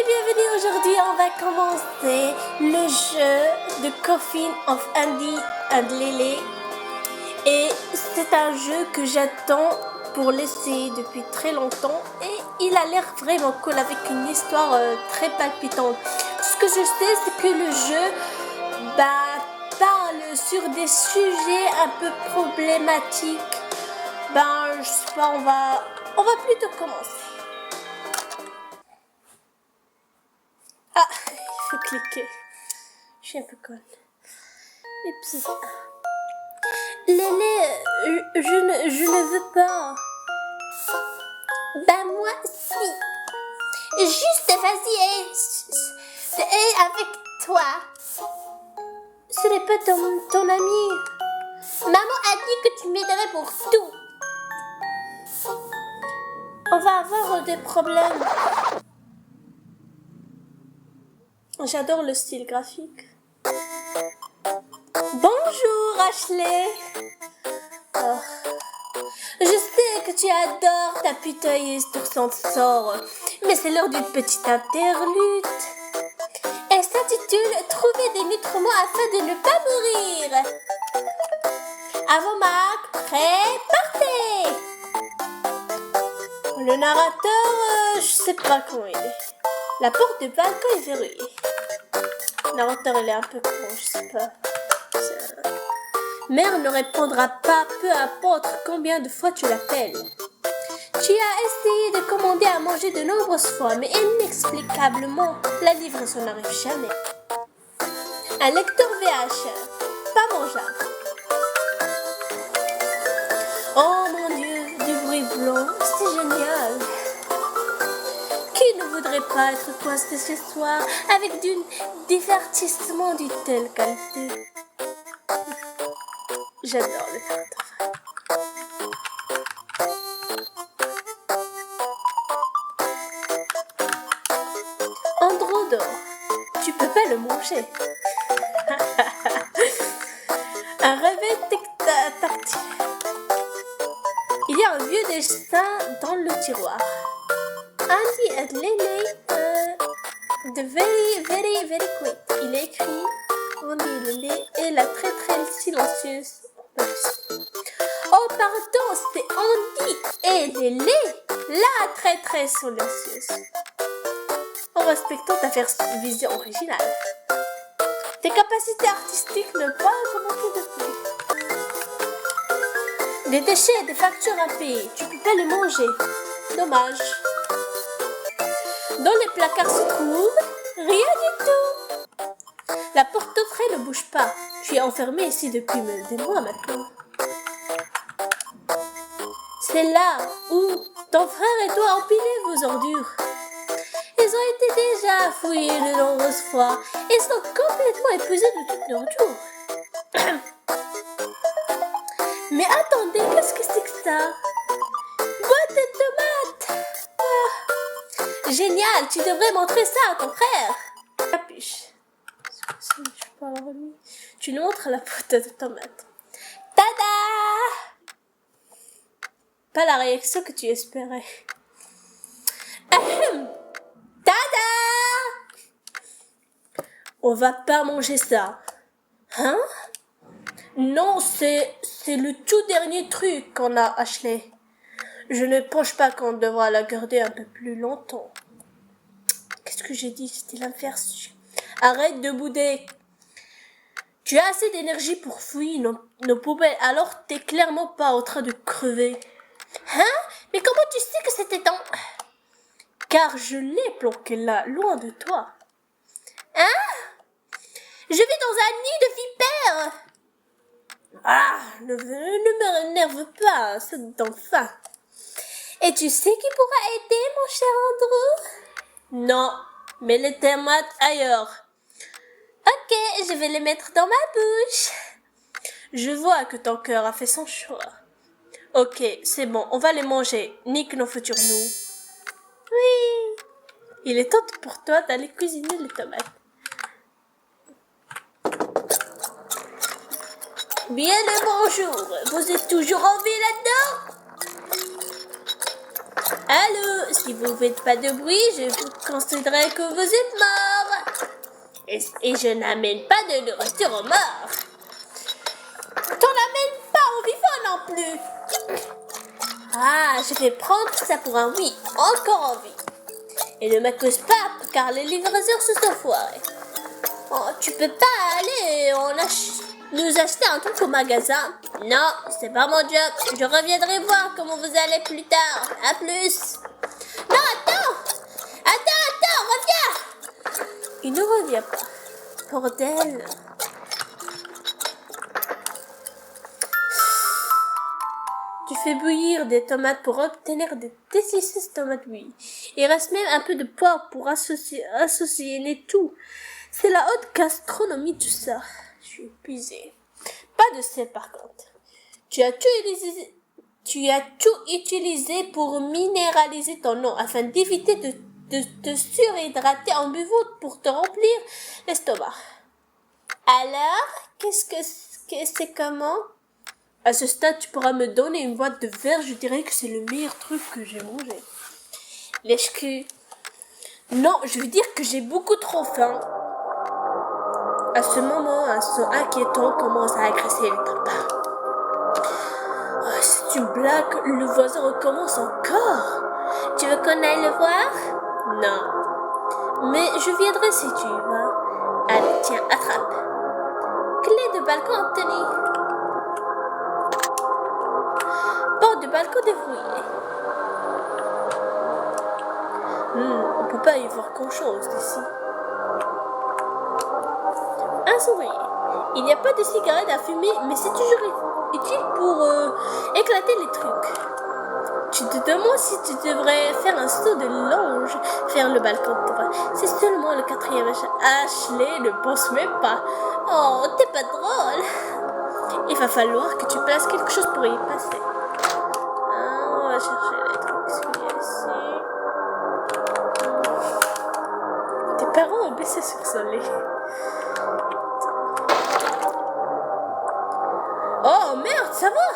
bienvenue. Aujourd'hui, on va commencer le jeu de Coffin of Andy and Lily. Et c'est un jeu que j'attends pour l'essayer depuis très longtemps. Et il a l'air vraiment cool avec une histoire très palpitante. Ce que je sais, c'est que le jeu parle sur des sujets un peu problématiques. Je sais pas, on va plutôt commencer. Ah, il faut cliquer. Je suis un peu conne. Oups. Lélé, je ne veux pas. Moi, si. Juste vas-y et avec toi. Ce n'est pas ton ami. Maman a dit que tu m'aiderais pour tout. On va avoir des problèmes. J'adore le style graphique. Bonjour Ashley. Oh. Je sais que tu adores t'apitoyer sur son sort, mais c'est l'heure d'une petite interlude. Elle s'intitule « Trouver des nutriments afin de ne pas mourir ». À vos marques, prêts, partez. Le narrateur, je sais pas comment il est. La porte du balcon est verrouillée. Le narrateur, il est un peu con, je sais pas. Mère ne répondra pas, peu importe combien de fois tu l'appelles. Tu as essayé de commander à manger de nombreuses fois, mais inexplicablement, la livraison n'arrive jamais. Un lecteur VH, pas mangeable. Oh mon Dieu, du bruit blanc, c'est génial. Qui ne voudrait pas être coincé ce soir avec du divertissement d'une telle qualité? J'adore le cartographe. Androdor, tu peux pas le manger. Un réveil tactile. Il y a un vieux dessin dans le tiroir. Andy and Lily, the very quick. Il est écrit Andy et Lily et la très silencieuse. Oh pardon, c'est Andy et Lily, la très silencieuse. En respectant ta vision originale. Tes capacités artistiques ne pas commenter depuis. Des déchets et des factures à payer, tu peux pas les manger. Dommage. Dans les placards se trouve rien du tout. La porte-frais ne bouge pas. Tu es enfermé ici depuis des mois maintenant. C'est là où ton frère et toi empilez vos ordures. Ils ont été déjà fouillés de nombreuses fois et sont complètement épuisés de toute nourriture. Mais attendez, qu'est-ce que c'est que ça? Boîte de tomates! Génial, tu devrais montrer ça à ton frère. Capuche. Tu lui montres la boîte de tomates. Tada! Pas la réaction que tu espérais. Tada! On va pas manger ça. Hein? Non, c'est le tout dernier truc qu'on a, Ashley. Je ne pense pas qu'on devra la garder un peu plus longtemps. Qu'est-ce que j'ai dit? C'était l'inverse. Arrête de bouder. Tu as assez d'énergie pour fouiller nos poubelles, alors t'es clairement pas en train de crever. Hein? Mais comment tu sais que c'était dans... Car je l'ai planqué là, loin de toi. Hein? Je vis dans un nid de vipères. Ah, ne m'énerve pas, c'est d'enfin. Et tu sais qui pourra aider, mon cher Andrew? Non, mais les tomates ailleurs. Ok, je vais les mettre dans ma bouche. Je vois que ton cœur a fait son choix. Ok, c'est bon, on va les manger. Nique nos futurs nous. Oui. Il est temps pour toi d'aller cuisiner les tomates. Bien le bonjour. Vous êtes toujours en vie là-dedans? Allô, si vous ne faites pas de bruit, je vous considérerai que vous êtes mort. Et je n'amène pas de nourriture aux morts. T'en amènes pas aux vivants non plus. Ah, je vais prendre ça pour un oui, encore en vie. Et ne m'accuse pas, car les livraiseurs se sont foirés. Oh, tu peux pas aller nous acheter un truc au magasin. Non, c'est pas mon job. Je reviendrai voir comment vous allez plus tard. À plus. Non, attends, reviens. Il ne revient pas. Bordel. Tu fais bouillir des tomates pour obtenir des délicieuses tomates bouillies. Il reste même un peu de poivre pour associer tout. C'est la haute gastronomie tout ça. Je suis épuisée. Pas de sel par contre. Tu as tout utilisé pour minéraliser ton eau afin d'éviter de te surhydrater en buvant pour te remplir l'estomac. Alors, qu'est-ce que c'est comment? À ce stade, tu pourras me donner une boîte de verre, je dirais que c'est le meilleur truc que j'ai mangé. Lèche-cul. Non, je veux dire que j'ai beaucoup trop faim. À ce moment, un son inquiétant commence à agresser les tampons. Oh, c'est une blague, le voisin recommence encore. Tu veux qu'on aille le voir? Non. Mais je viendrai si tu y vas. Allez, tiens, attrape. Clé de balcon obtenue. Porte de balcon déverrouillée. On peut pas y voir grand-chose d'ici. Un sourire. Il n'y a pas de cigarette à fumer, mais c'est toujours utile pour éclater les trucs. Tu te demandes si tu devrais faire un saut de longe vers le balcon de toi. C'est seulement le 4e étage. Ashley ne pense même pas. Oh, t'es pas drôle. Il va falloir que tu places quelque chose pour y passer. On va chercher les trucs qu'il y a ici. Tes parents ont baissé sur son lit. Oh merde, ça va?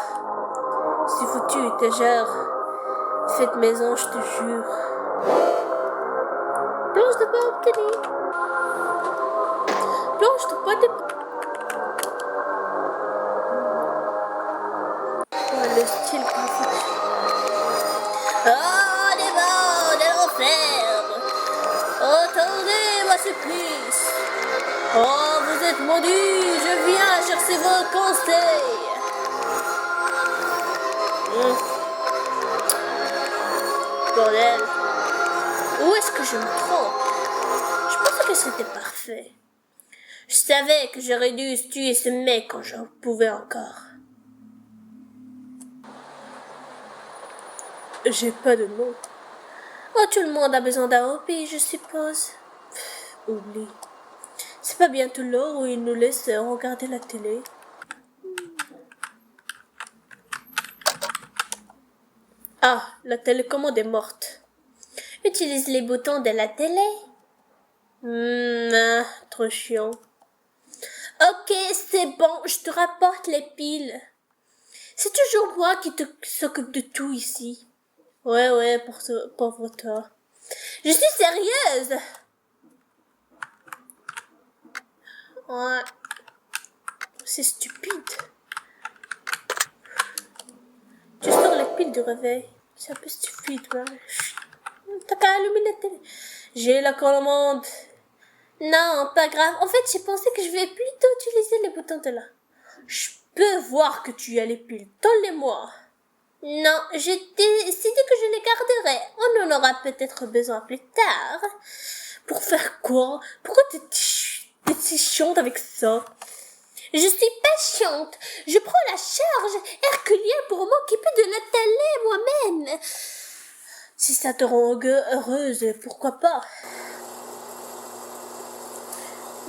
C'est foutu, étagère. Faites maison, je te jure. Planche de bois obtenue. Planche de bois de... Oh, le style graphique. Oh, des morts de l'enfer. Attendez, ma supplice. Oh, vous êtes maudits, je viens chercher vos conseils. Bordel. Où est-ce que je me trompe? Je pensais que c'était parfait. Je savais que j'aurais dû tuer ce mec quand j'en pouvais encore. J'ai pas de nom. Oh, tout le monde a besoin d'un hobby, je suppose. Oublie. C'est pas bientôt l'heure où ils nous laissent regarder la télé. Ah, la télécommande est morte. Utilise les boutons de la télé. Trop chiant. Ok, c'est bon, je te rapporte les piles. C'est toujours moi qui s'occupe de tout ici. Ouais, pauvre toi. Je suis sérieuse. Ouais. C'est stupide. Tu sors les piles du réveil. C'est un peu stupide, ouais. T'as qu'à allumer la télé. J'ai la commande. Non, pas grave. En fait, j'ai pensé que je vais plutôt utiliser les boutons de là. Je peux voir que tu as les piles. Donne-les-moi. Non, j'ai décidé que je les garderai. On en aura peut-être besoin plus tard. Pour faire quoi? Pourquoi t'es si chiante avec ça? Je suis pas chiante. Je prends la charge herculienne pour m'occuper de la télé moi-même. Si ça te rend heureuse, pourquoi pas?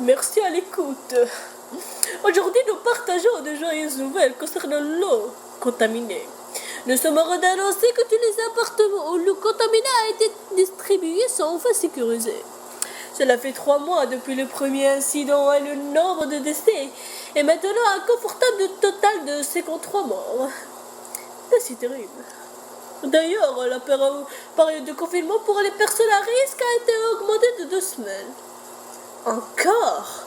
Merci à l'écoute. Aujourd'hui, nous partageons de joyeuses nouvelles concernant l'eau contaminée. Nous sommes heureux d'annoncer que tous les appartements où l'eau contaminée a été distribuée sont enfin sécurisés. Cela fait 3 mois depuis le premier incident et le nombre de décès est maintenant un confortable total de 53 morts. C'est terrible. D'ailleurs, la période de confinement pour les personnes à risque a été augmentée de 2 semaines. Encore?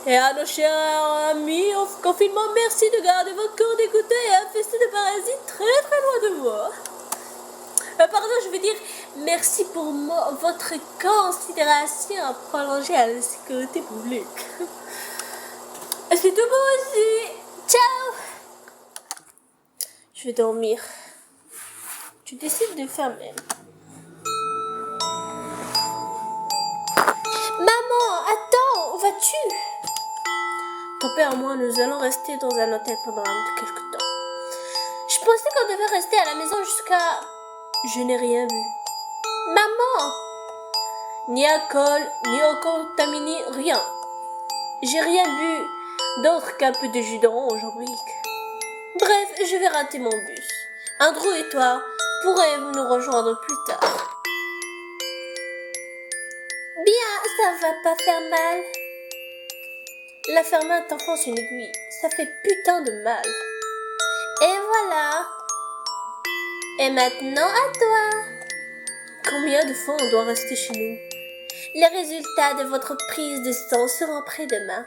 Et à nos chers amis au confinement, merci de garder votre corps d'écouter et infesté de parasites très très loin de moi. Pardon, je veux dire merci pour votre considération prolongée à la sécurité publique. C'est tout bon aussi. Ciao. Je vais dormir. Tu décides de fermer. Maman, attends, où vas-tu? Ton père et moi, nous allons rester dans un hôtel pendant quelques temps. Je pensais qu'on devait rester à la maison jusqu'à... Je n'ai rien vu. Maman! Ni alcool, ni eau contaminée, rien. J'ai rien bu d'autre qu'un peu de jus d'orange en brique. Bref, je vais rater mon bus. Andrew et toi pourrez-vous nous rejoindre plus tard? Bien, ça va pas faire mal. La faire main t'enfonce une aiguille. Ça fait putain de mal. Et voilà. Et maintenant à toi. Combien de fois on doit rester chez nous? Les résultats de votre prise de sang seront prêts demain.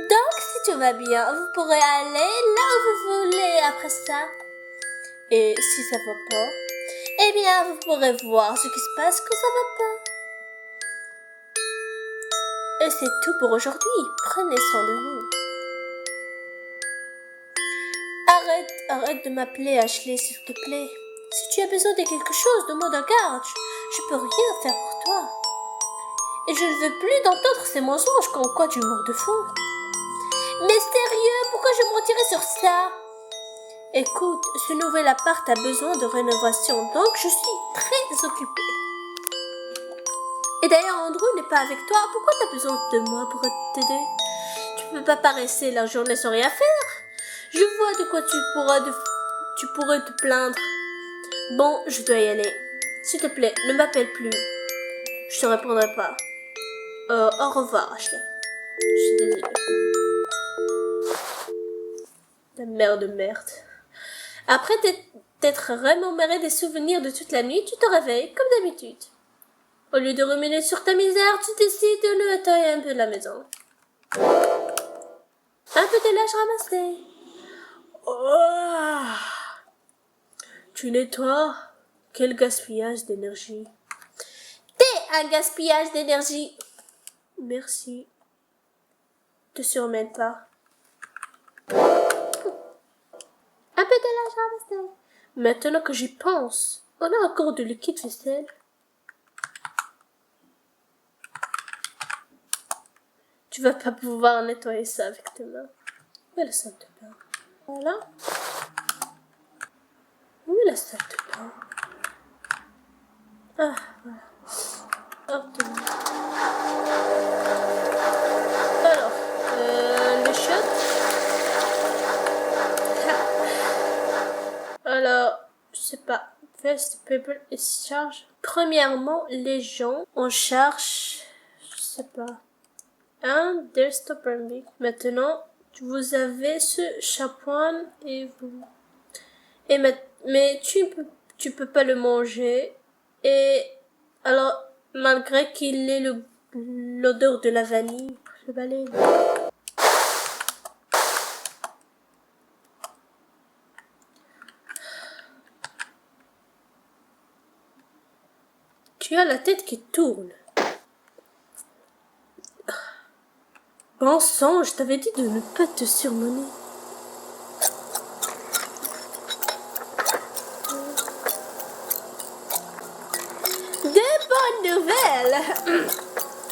Donc, si tout va bien, vous pourrez aller là où vous voulez après ça. Et si ça va pas, eh bien, vous pourrez voir ce qui se passe quand ça va pas. Et c'est tout pour aujourd'hui. Prenez soin de vous. Arrête de m'appeler Ashley, s'il te plaît. Si tu as besoin de quelque chose, demande à garde. Je peux rien faire pour toi. Et je ne veux plus d'entendre ces mensonges comme quoi tu meurs de faim. Mais sérieux, pourquoi je mentirais sur ça? Écoute, ce nouvel appart a besoin de rénovation, donc je suis très occupée. Et d'ailleurs, Andrew n'est pas avec toi. Pourquoi t'as besoin de moi pour t'aider? Tu peux pas passer la journée sans rien faire. Je vois de quoi tu pourrais te plaindre. Bon, je dois y aller. S'il te plaît, ne m'appelle plus. Je te répondrai pas. Au revoir, Ashley. Je suis désolée. Ta mère de merde. Après t'être remémoré des souvenirs de toute la nuit, tu te réveilles, comme d'habitude. Au lieu de ruminer sur ta misère, tu décides de nettoyer un peu la maison. Un peu de linge ramassé. Oh, tu nettoies? Quel gaspillage d'énergie. T'es un gaspillage d'énergie. Merci. Te surmène pas. Un peu de linge ramassé. Maintenant que j'y pense, on a encore de liquide vaisselle. Tu vas pas pouvoir nettoyer ça avec tes mains. Où est la salle de bain? Voilà. Où est la salle de bain? Ah, voilà. Hop, alors, le shot. Alors, je sais pas. First people is charge. Premièrement, les gens, on charge, je sais pas. Un desktop permis. Maintenant, vous avez ce shampoing et vous. Mais tu peux pas le manger. Et alors, malgré qu'il ait l'odeur de la vanille, le balai. Tu as la tête qui tourne. Bon sang, je t'avais dit de ne pas te surmener. Des bonnes nouvelles.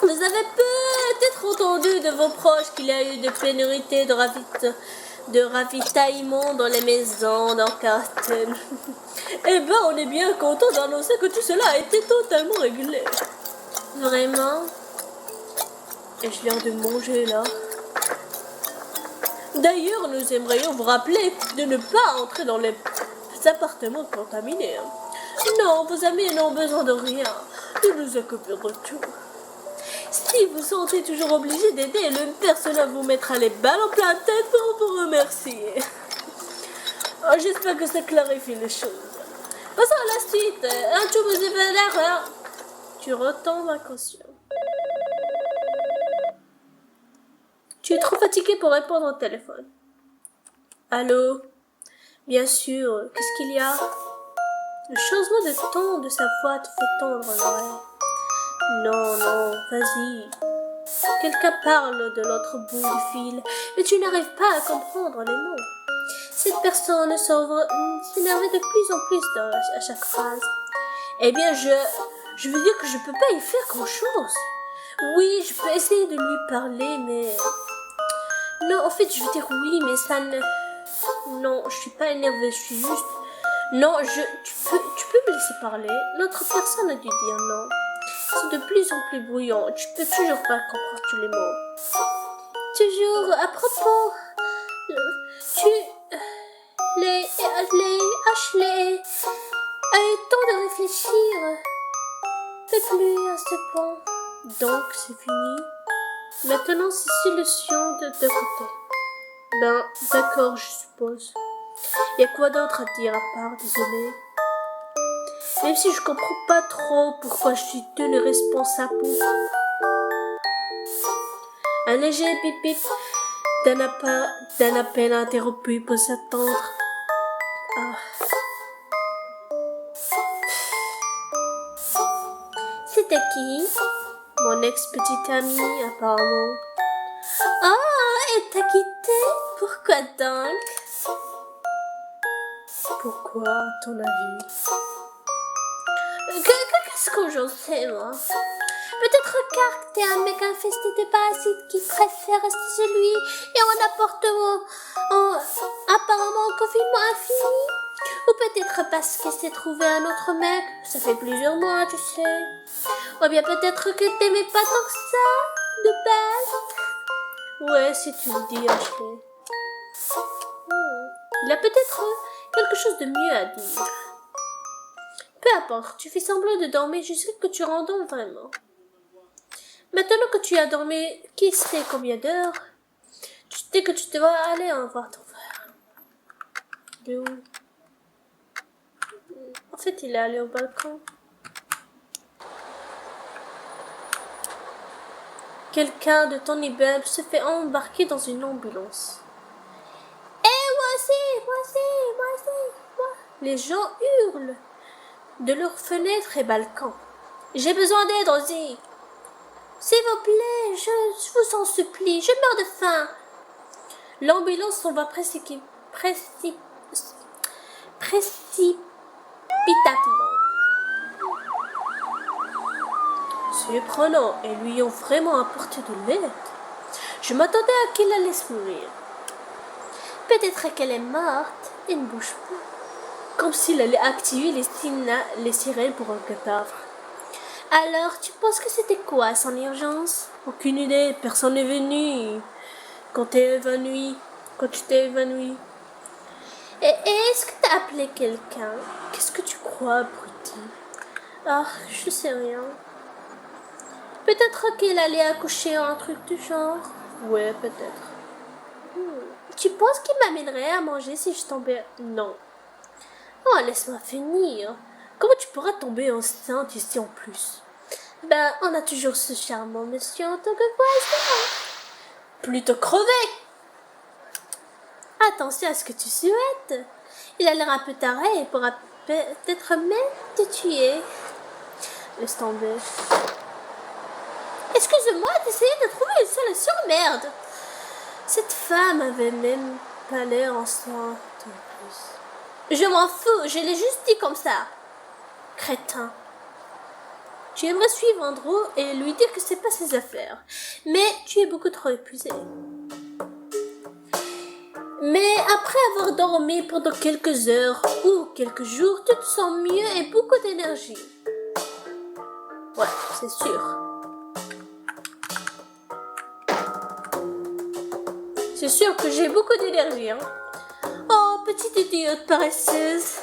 Vous avez peut-être entendu de vos proches qu'il y a eu des pénurités de ravitaillement dans les maisons dans Carlton. Eh ben, on est bien content d'annoncer que tout cela a été totalement réglé. Vraiment? Et je viens de manger là. D'ailleurs, nous aimerions vous rappeler de ne pas entrer dans les appartements contaminés. Non, vos amis n'ont besoin de rien. Nous nous occupons de tout. Si vous sentez toujours obligé d'aider, le personnel vous mettra les balles en pleine tête pour vous remercier. Oh, j'espère que ça clarifie les choses. Passons à la suite. Un tout vous fait l'erreur. Tu retombes inconscient. Tu es trop fatigué pour répondre au téléphone. Allô? Bien sûr, qu'est-ce qu'il y a? Le changement de ton de sa voix te fait tendre l'oreille. Non, non, vas-y. Quelqu'un parle de l'autre bout du fil, mais tu n'arrives pas à comprendre les mots. Cette personne s'énerve de plus en plus à chaque phrase. Eh bien, je veux dire que je peux pas y faire grand-chose. Oui, je peux essayer de lui parler, mais... Non, en fait, je veux dire oui, mais ça ne... Non, je suis pas énervée, je suis juste... Non, tu peux me laisser parler. L'autre personne a dû dire non. C'est de plus en plus bruyant. Tu peux toujours pas comprendre tous les mots. Toujours à propos... Ashley a eu le temps de réfléchir. Fais plus à ce point. Donc, c'est fini. Maintenant, c'est solution de côté. Ben, d'accord, je suppose. Y a quoi d'autre à dire à part désolé? Même si je comprends pas trop pourquoi je suis tenue responsable pour... Un léger bip-bip d'un appel interrompu pour s'attendre. Ah. C'était qui? Mon ex-petite amie, apparemment. Oh, elle t'a quitté? Pourquoi donc? Pourquoi, à ton avis? Qu'est-ce que j'en sais, moi? Peut-être car t'es un mec infesté de parasites qui préfère rester chez lui et en appartement apparemment en confinement infini. Ou peut-être parce qu'elle s'est trouvé un autre mec, ça fait plusieurs mois, tu sais. Ou bien peut-être que t'aimais pas tant que ça, de base. Ouais, si tu le dis, Ashley. Il a peut-être quelque chose de mieux à dire. Peu importe, tu fais semblant de dormir jusqu'à ce que tu rendormes vraiment. Maintenant que tu as dormi, qui sait combien d'heures, tu sais que tu devras aller en voir ton frère. Il est où? En fait, il est allé au balcon. Quelqu'un de ton immeuble se fait embarquer dans une ambulance. Moi aussi. Les gens hurlent de leurs fenêtres et balcons. J'ai besoin d'aide, Rosie. S'il vous plaît, je vous en supplie, je meurs de faim. L'ambulance s'en va précipitamment. Surprenant, et lui ont vraiment apporté de l'aide. Je m'attendais à qu'il allait se mourir. Peut-être qu'elle est morte et ne bouge pas. Comme s'il allait activer les sirènes pour un cadavre. Alors, tu penses que c'était quoi son urgence? Aucune idée, personne n'est venu quand tu t'es évanoui. Et est-ce que t'as appelé quelqu'un? Qu'est-ce que tu crois, abruti? Ah, je sais rien. Peut-être qu'elle allait accoucher ou un truc du genre. Ouais, peut-être. Tu penses qu'il m'amènerait à manger si je tombais? Non. Oh, laisse-moi finir. Comment tu pourras tomber enceinte ici en plus? Ben, on a toujours ce charmant monsieur en tant que voisin. Plutôt crever. Attention à ce que tu souhaites. Il a l'air un peu taré et pourra peut-être même te tuer. Laisse tomber. Excuse-moi d'essayer de trouver une solution, merde. Cette femme avait même pas l'air enceinte en plus. Je m'en fous, je l'ai juste dit comme ça. Crétin. Tu aimerais suivre Andrew et lui dire que c'est pas ses affaires. Mais tu es beaucoup trop épuisé. Mais après avoir dormi pendant quelques heures ou quelques jours, tu te sens mieux et beaucoup d'énergie. Ouais, c'est sûr. C'est sûr que j'ai beaucoup d'énergie, hein. Oh, petite idiote paresseuse.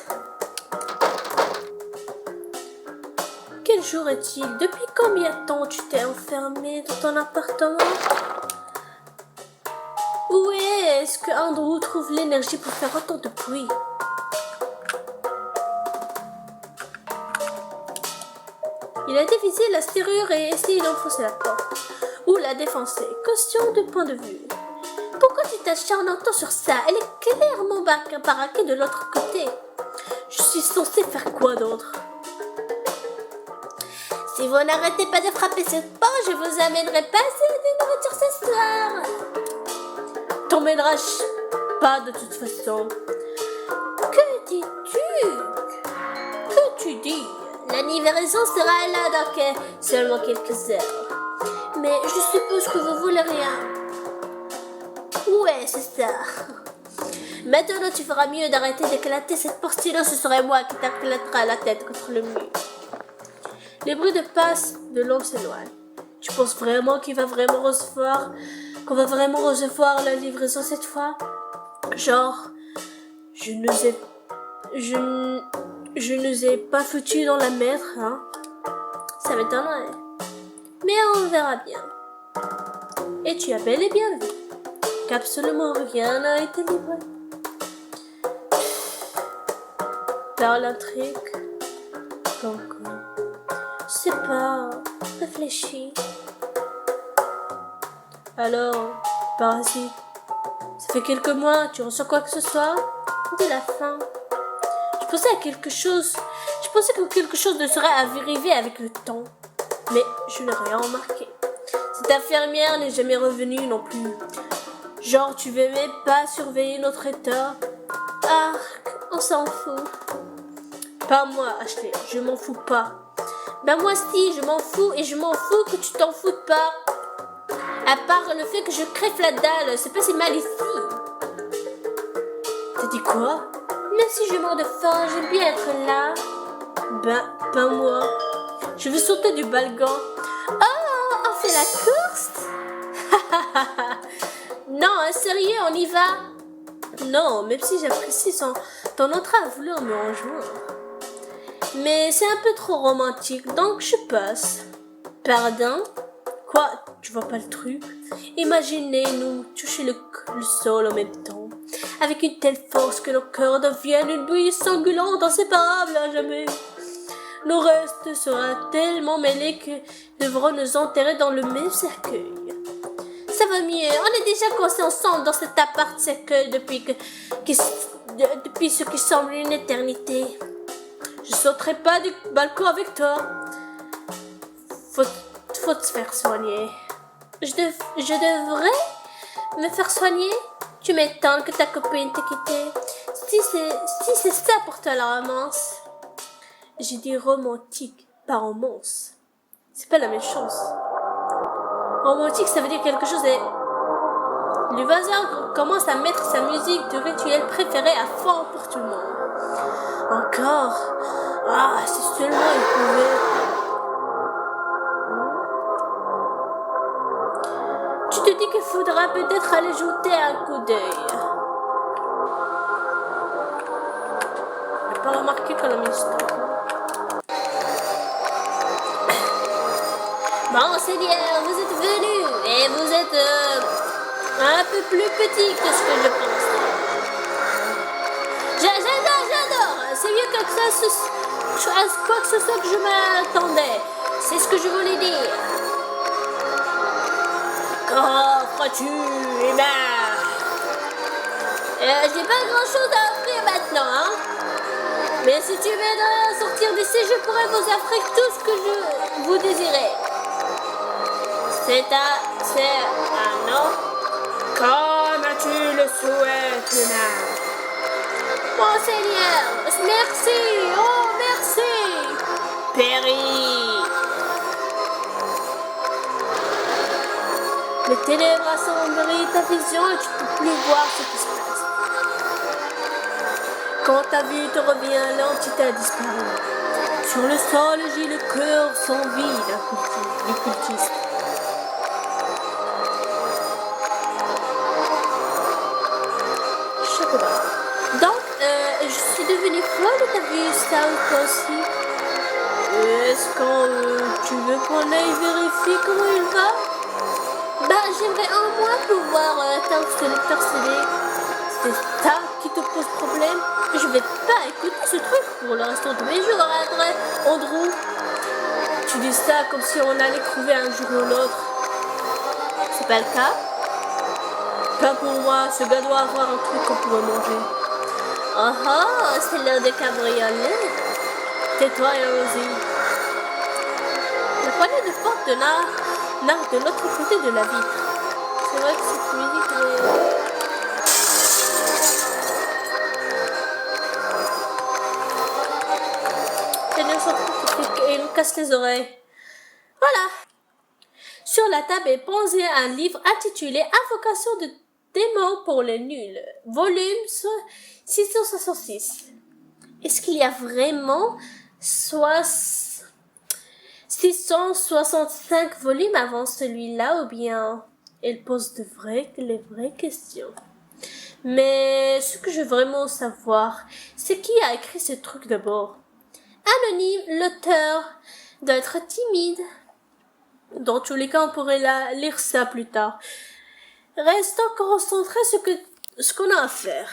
Quel jour est-il? Depuis combien de temps tu t'es enfermé dans ton appartement? Où est-ce que Andrew trouve l'énergie pour faire autant de bruit? Il a dévisé la serrure et essayé d'enfoncer la porte. Ou la défoncer. Question de point de vue. Pourquoi tu t'acharnes autant sur ça? Elle est clairement baraquée de l'autre côté. Je suis censée faire quoi d'autre? Si vous n'arrêtez pas de frapper cette porte, je vous amènerai passer de nourriture ce soir. T'emmèneras pas de toute façon. Que dis-tu? Que tu dis? La livraison sera là dans seulement quelques heures. Mais je suppose que vous voulez rien. Ouais, c'est ça. Maintenant, tu feras mieux d'arrêter d'éclater cette porte, sinon ce serait moi qui t'éclatera la tête contre le mur. Les bruits de pas de l'homme s'éloignent. Tu penses vraiment qu'on va vraiment recevoir la livraison cette fois? Genre, je nous ai pas foutu dans la mettre, hein? Ça m'étonnerait. Mais on verra bien. Et tu as bel et bien vu qu'absolument rien n'a été livré. Par l'intrigue, encore. Je sais pas, réfléchis. Alors, parasite, ça fait quelques mois, tu ressens quoi que ce soit? Dès la fin. Je pensais que quelque chose ne serait arrivé avec le temps. Mais je n'ai rien remarqué. Cette infirmière n'est jamais revenue non plus. Genre, tu veux même pas surveiller notre état? Ah, on s'en fout. Pas moi, Ashley, je m'en fous pas. Ben moi si, je m'en fous et je m'en fous que tu t'en foutes pas. À part le fait que je crève la dalle, c'est pas si mal ici. T'as dit quoi? Même si je meurs de faim, j'aime bien être là. Ben, pas moi. Je veux sauter du balcon. Oh, on fait la course? Non, sérieux, on y va? Non, même si j'apprécie ton entrée à vouloir me rejoindre. Mais c'est un peu trop romantique, donc je passe. Pardon? Quoi? Tu vois pas le truc? Imaginez-nous toucher le sol en même temps, avec une telle force que nos cœurs deviennent une bouillie sanglante, inséparable à jamais. Nos restes sera tellement mêlés que devront nous enterrer dans le même cercueil. Ça va mieux, on est déjà coincés ensemble dans cet appart cercueil depuis ce qui semble une éternité. Je sauterai pas du balcon avec toi. Faut te faire soigner. Je devrais me faire soigner? Tu m'étonnes que ta copine t'ait quitté. Si c'est ça pour toi la romance. J'ai dit romantique, pas romance. C'est pas la même chose. Romantique, ça veut dire quelque chose et... Le voisin commence à mettre sa musique de rituel préféré à fond pour tout le monde. Encore. Ah, si seulement il pouvait... Tu te dis qu'il faudra peut-être aller jeter un coup d'œil. J'ai pas remarqué qu'on a mis ce temps. Bon, Seigneur, vous êtes venu et vous êtes un peu plus petit que ce que je pensais. J'adore. C'est mieux que quoi que ce soit que je m'attendais. C'est ce que je voulais dire. Qu'offres-tu, Emma? J'ai pas grand-chose à offrir maintenant, hein. Mais si tu m'aiderais à sortir d'ici, je pourrais vous offrir tout ce que vous désirez. C'est un non. Comme tu le souhaites, Emma. Mon Seigneur, merci, oh merci. Péri. Les ténèbres assombrit ta vision et tu ne peux plus voir ce qui se passe. Quand ta vie te revient, l'entité a disparu. Sur le sol gît le cœur sans vie du cultiste. Donc, je suis devenue folle, t'as vu ça ou quoi aussi? Est-ce que tu veux qu'on aille vérifier comment il va? Bah, j'aimerais au moins pouvoir t'installer. C'est ça qui te pose problème? Je vais pas écouter ce truc pour le restant de mes jours, Andrew. Tu Tu dis ça comme si on allait crever un jour ou l'autre. C'est pas le cas? Pas pour moi, ce gars doit avoir un truc qu'on pourrait manger. Oh oh, c'est l'heure de cabriolet. Tais-toi et allons-y. Le poignet de porte de nargue de l'autre côté de la vitre. C'est vrai que cette musique est... Et il me casse les oreilles. Voilà. Sur la table est posé un livre intitulé Invocation de démons pour les nuls, volume 666. Est-ce qu'il y a vraiment 665 volumes avant celui-là ou bien elle pose les vraies questions? Mais ce que je veux vraiment savoir, c'est qui a écrit ce truc d'abord? Anonyme, l'auteur doit être timide. Dans tous les cas, on pourrait lire ça plus tard. Restons concentrés sur ce qu'on a à faire.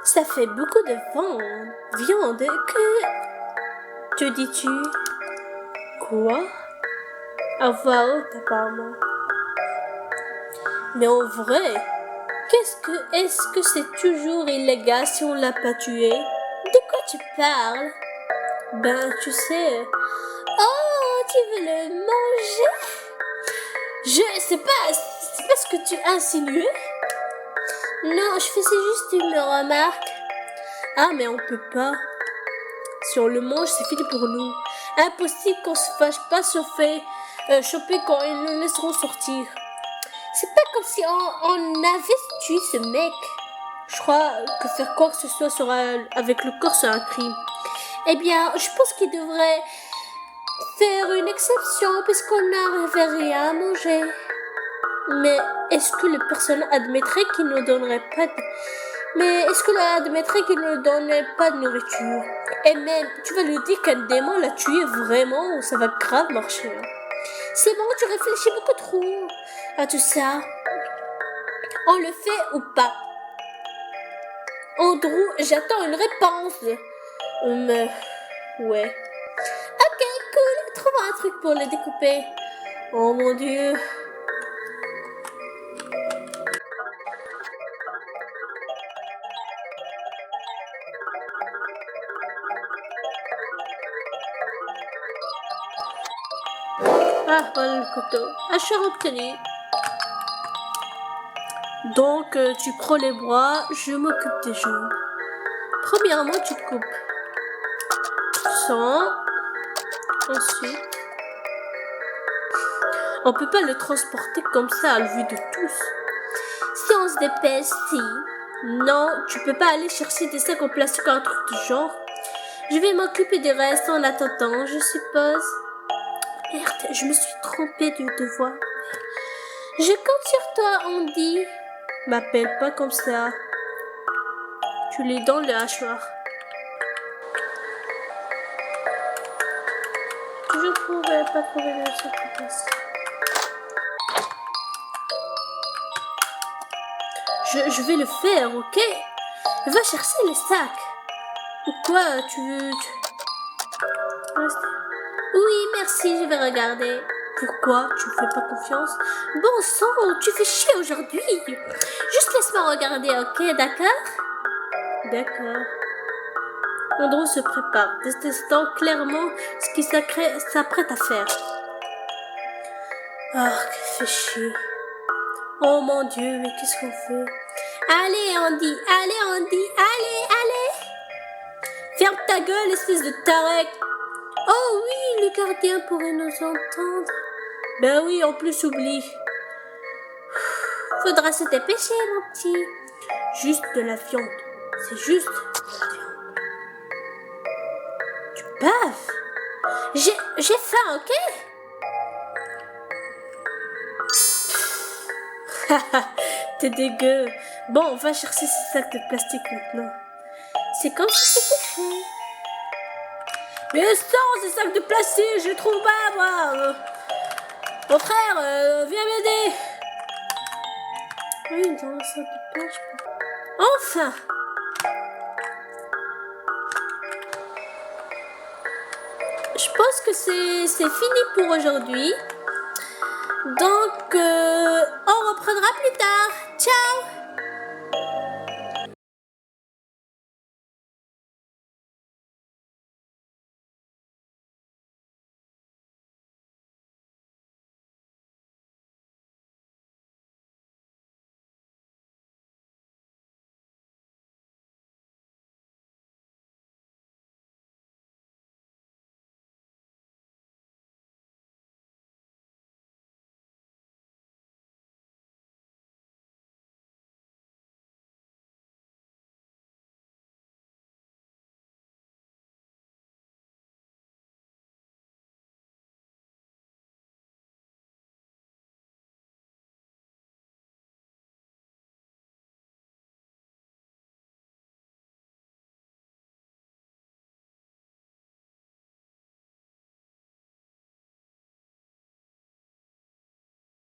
Ça fait beaucoup de viande. Que dis-tu? Quoi? À voix haute, apparemment. Mais en vrai, est-ce que c'est toujours illégal si on l'a pas tué? De quoi tu parles? Ben, tu sais... Oh, tu veux le manger? C'est pas ce que tu as insinué? Non, je faisais juste une remarque. Ah, mais on peut pas. Si on le mange, c'est fini pour nous. Impossible qu'on se fâche pas choper quand ils nous laisseront sortir. C'est pas comme si on avait tué ce mec. Je crois que faire quoi que ce soit avec le corps, c'est un crime. Eh bien, je pense qu'il devrait faire une exception puisqu'on n'arrivait rien à manger. Mais est-ce que le personnage admettrait qu'il ne donnerait pas de... nourriture? Et même, tu vas lui dire qu'un démon l'a tué vraiment, ça va grave marcher. C'est bon, tu réfléchis beaucoup trop à tout ça. On le fait ou pas? Andrew, j'attends une réponse. Ouais. Ok, cool. Trouve un truc pour le découper. Oh mon Dieu. Ah, voilà le couteau. Achat obtenu. Donc, tu prends les bras, je m'occupe des jambes. Premièrement, tu coupes. Ensuite, on peut pas le transporter comme ça à la vue de tous. Si on se dépêche, si. Non, tu peux pas aller chercher des sacs en plastique ou un truc du genre. Je vais m'occuper des restes en attendant, je suppose. Merde, je me suis trompée de devoir. Je compte sur toi, Andy. M'appelle pas comme ça. Tu l'es dans le hachoir. Je pourrais pas trouver le sacrifice. Je vais le faire, ok? Va chercher les sacs. Ou quoi, tu veux... Oui, merci, je vais regarder. Pourquoi? Tu me fais pas confiance? Bon sang, tu fais chier aujourd'hui. Juste laisse-moi regarder, ok? D'accord? D'accord. Andrew se prépare, détestant clairement ce qu'il s'apprête à faire. Ah, que fait chier. Oh mon Dieu, mais qu'est-ce qu'on fait? Allez, Andy, allez! Ferme ta gueule, espèce de tarek! Oh oui, le gardien pourrait nous entendre. Ben oui, en plus, oublie. Faudra se dépêcher, mon petit. Juste de la viande. C'est juste de la viande. Tu baves? J'ai faim, ok? T'es dégueu. Bon, on va chercher ces sacs de plastique maintenant. C'est comme si c'était fait. Mais sans ces sacs de plastique, je trouve pas, moi. Mon frère, viens m'aider. Oui, dans le sac de plastique. Enfin. je pense que c'est fini pour aujourd'hui. Donc, on reprendra plus tard. Ciao!